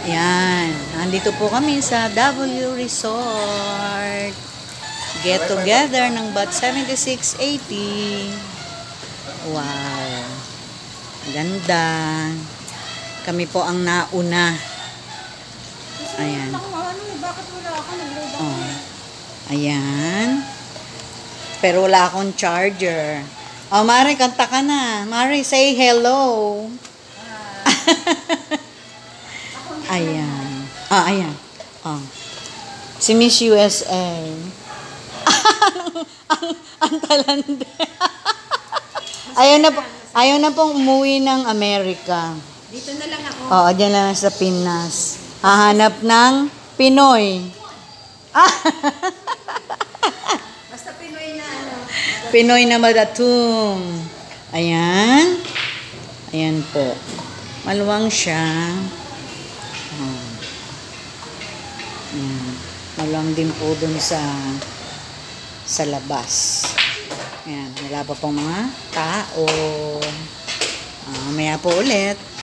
Ayan. Nandito po kami sa W Resort. Get together ng BAT 7680. Wow. Ganda. Kami po ang nauna. Ayan. Bakit wala ako? Nag-load ako. Oh. Ayan. Pero wala akong charger. Oh, Mari, kanta ka na. Mari, say hello. Ayan. Ah, ayan. Oh. Si Miss USA. ang talande. Ayaw na pong umuwi ng Amerika. Dito na lang ako. Oo, dyan lang sa Pinas. Hahanap ng Pinoy. Basta Pinoy na ano. Pinoy na madatung. Ayan. Ayan po. Maluwang siya. Oh. Ayan. Maluwang din po dun sa labas. Ayan. Wala pa pong mga tao. Maya po ulit.